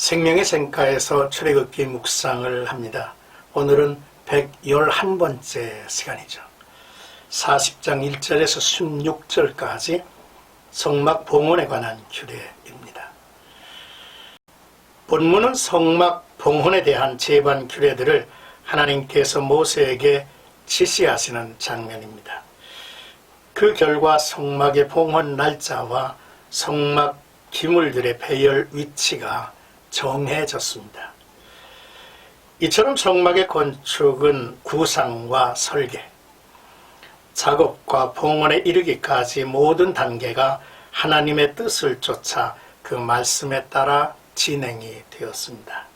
생명의 샘가에서 출애굽기 묵상을 합니다. 오늘은 111번째 시간이죠. 40장 1절에서 16절까지 성막 봉헌에 관한 규례입니다. 본문은 성막 봉헌에 대한 제반 규례들을 하나님께서 모세에게 지시하시는 장면입니다. 그 결과 성막의 봉헌 날짜와 성막 기물들의 배열 위치가 정해졌습니다. 이처럼 성막의 건축은 구상과 설계, 작업과 봉헌에 이르기까지 모든 단계가 하나님의 뜻을 쫓아 그 말씀에 따라 진행이 되었습니다.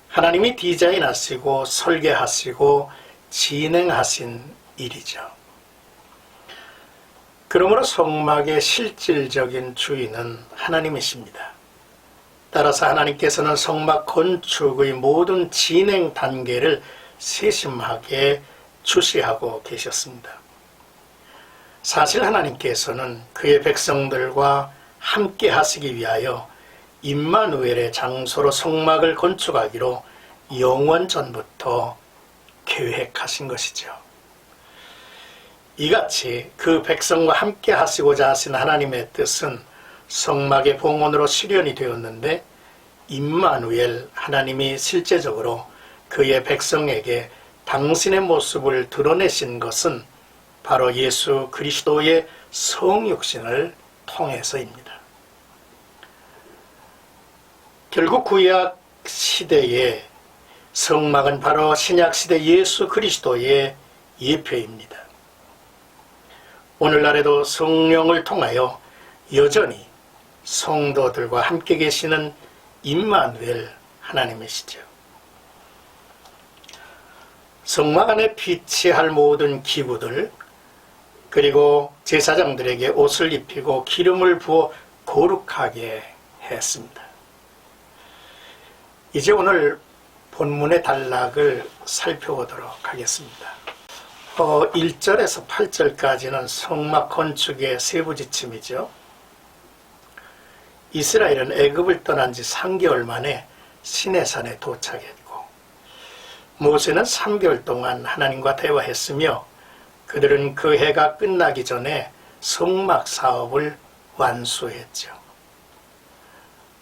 하나님이 디자인하시고 설계하시고 진행하신 일이죠. 그러므로 성막의 실질적인 주인은 하나님이십니다. 따라서 하나님께서는 성막 건축의 모든 진행 단계를 세심하게 주시하고 계셨습니다. 사실 하나님께서는 그의 백성들과 함께 하시기 위하여 임마누엘의 장소로 성막을 건축하기로 영원 전부터 계획하신 것이죠. 이같이 그 백성과 함께 하시고자 하신 하나님의 뜻은 성막의 봉헌으로 실현이 되었는데, 임마누엘 하나님이 실제적으로 그의 백성에게 당신의 모습을 드러내신 것은 바로 예수 그리스도의 성육신을 통해서입니다. 결국 구약 시대의 성막은 바로 신약 시대 예수 그리스도의 예표입니다. 오늘날에도 성령을 통하여 여전히 성도들과 함께 계시는 임마누엘 하나님이시죠. 성막 안에 비치할 모든 기구들, 그리고 제사장들에게 옷을 입히고 기름을 부어 거룩하게 했습니다. 이제 오늘 본문의 단락을 살펴보도록 하겠습니다. 1절에서 8절까지는 성막 건축의 세부 지침이죠. 이스라엘은 애굽을 떠난 지 3개월 만에 시내산에 도착했고, 모세는 3개월 동안 하나님과 대화했으며 그들은 그 해가 끝나기 전에 성막 사업을 완수했죠.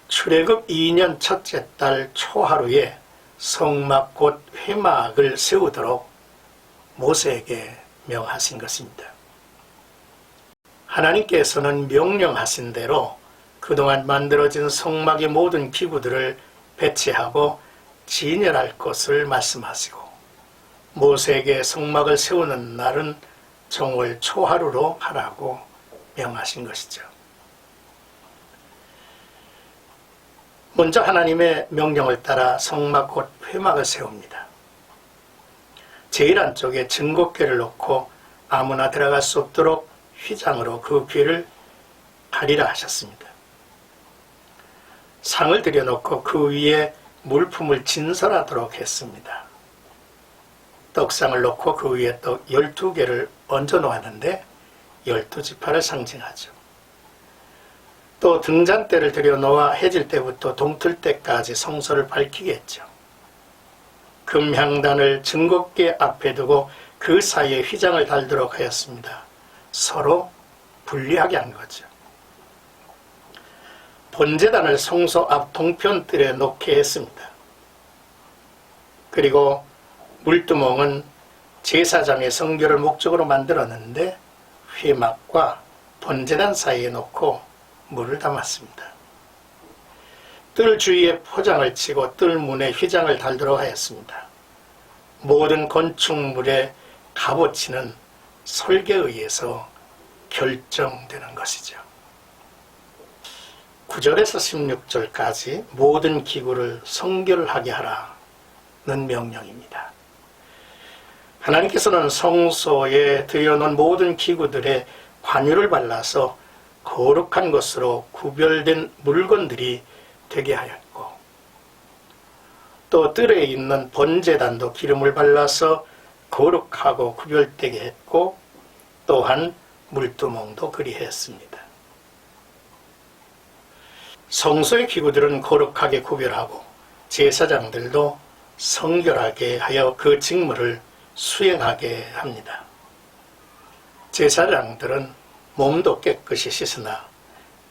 출애굽 2년 첫째 달 초하루에 성막 곧 회막을 세우도록 모세에게 명하신 것입니다. 하나님께서는 명령하신 대로 그동안 만들어진 성막의 모든 기구들을 배치하고 진열할 것을 말씀하시고, 모세에게 성막을 세우는 날은 정월 초하루로 하라고 명하신 것이죠. 먼저 하나님의 명령을 따라 성막 곧 회막을 세웁니다. 제일 안쪽에 증거궤를 놓고 아무나 들어갈 수 없도록 휘장으로 그 궤를 가리라 하셨습니다. 상을 들여놓고 그 위에 물품을 진설하도록 했습니다. 떡상을 놓고 그 위에 떡 12개를 얹어 놓았는데 12지파를 상징하죠. 또 등잔대를 들여놓아 해질 때부터 동틀 때까지 성소를 밝히게 했죠. 금향단을 증거궤 앞에 두고 그 사이에 휘장을 달도록 하였습니다. 서로 분리하게 한 거죠. 번제단을 성소 앞 동편뜰에 놓게 했습니다. 그리고 물두멍은 제사장의 성결을 목적으로 만들었는데 회막과 번제단 사이에 놓고 물을 담았습니다. 뜰 주위에 포장을 치고 뜰 문에 휘장을 달도록 하였습니다. 모든 건축물의 값어치는 설계에 의해서 결정되는 것이죠. 9절에서 16절까지 모든 기구를 성결하게 하라는 명령입니다. 하나님께서는 성소에 들여놓은 모든 기구들의 관유를 발라서 거룩한 것으로 구별된 물건들이 되게 하였고, 또 뜰에 있는 번제단도 기름을 발라서 거룩하고 구별되게 했고, 또한 물두멍도 그리했습니다. 성소의 기구들은 거룩하게 구별하고 제사장들도 성결하게 하여 그 직무를 수행하게 합니다. 제사장들은 몸도 깨끗이 씻으나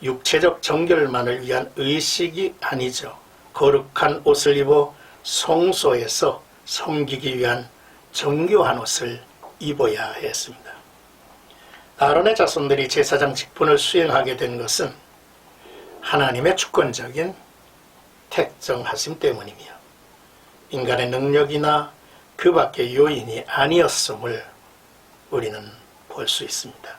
육체적 정결만을 위한 의식이 아니죠. 거룩한 옷을 입어 성소에서 섬기기 위한 정교한 옷을 입어야 했습니다. 아론의 자손들이 제사장 직분을 수행하게 된 것은 하나님의 주권적인 택정하심 때문이며 인간의 능력이나 그 밖의 요인이 아니었음을 우리는 볼 수 있습니다.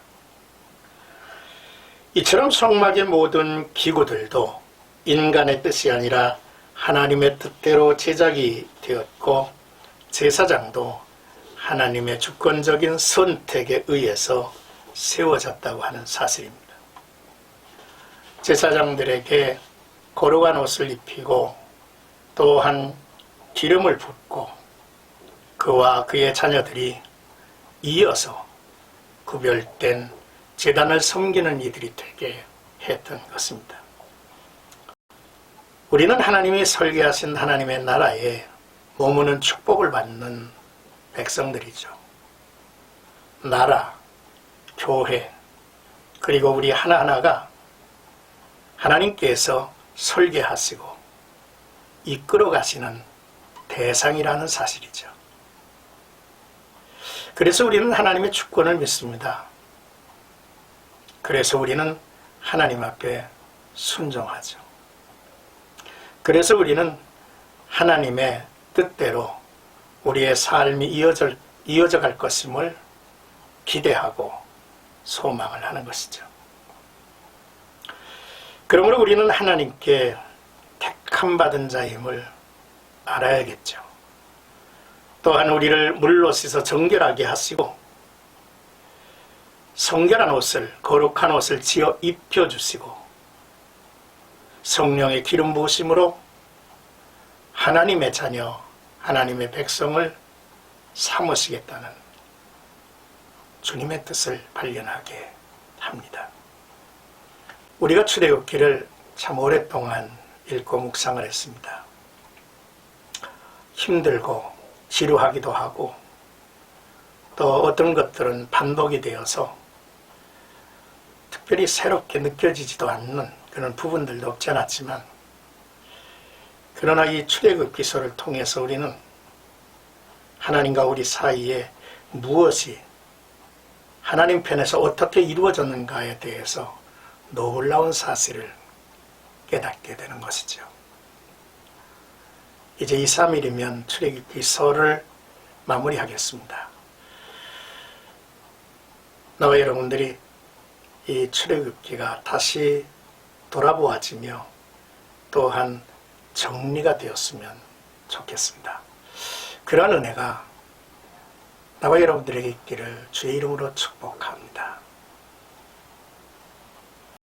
이처럼 성막의 모든 기구들도 인간의 뜻이 아니라 하나님의 뜻대로 제작이 되었고 제사장도 하나님의 주권적인 선택에 의해서 세워졌다고 하는 사실입니다. 제사장들에게 거룩한 옷을 입히고 또한 기름을 붓고 그와 그의 자녀들이 이어서 구별된 제단을 섬기는 이들이 되게 했던 것입니다. 우리는 하나님이 설계하신 하나님의 나라에 머무는 축복을 받는 백성들이죠. 나라, 교회, 그리고 우리 하나하나가 하나님께서 설계하시고 이끌어 가시는 대상이라는 사실이죠. 그래서 우리는 하나님의 주권을 믿습니다. 그래서 우리는 하나님 앞에 순종하죠. 그래서 우리는 하나님의 뜻대로 우리의 삶이 이어져 갈 것임을 기대하고 소망을 하는 것이죠. 그러므로 우리는 하나님께 택함받은 자임을 알아야겠죠. 또한 우리를 물로 씻어 정결하게 하시고 성결한 옷을, 거룩한 옷을 지어 입혀주시고 성령의 기름 부으심으로 하나님의 자녀, 하나님의 백성을 삼으시겠다는 주님의 뜻을 발견하게 합니다. 우리가 출애굽기를 참 오랫동안 읽고 묵상을 했습니다. 힘들고 지루하기도 하고 또 어떤 것들은 반복이 되어서 특별히 새롭게 느껴지지도 않는 그런 부분들도 없지 않았지만 그러나 이 출애굽기서를 통해서 우리는 하나님과 우리 사이에 무엇이 하나님 편에서 어떻게 이루어졌는가에 대해서 놀라운 사실을 깨닫게 되는 것이죠. 이제 2, 3일이면 출애굽기서를 마무리하겠습니다. 나와 여러분들이 이 출애굽기가 다시 돌아보아지며 또한 정리가 되었으면 좋겠습니다. 그런 은혜가 나와 여러분들에게 있기를 주의 이름으로 축복합니다.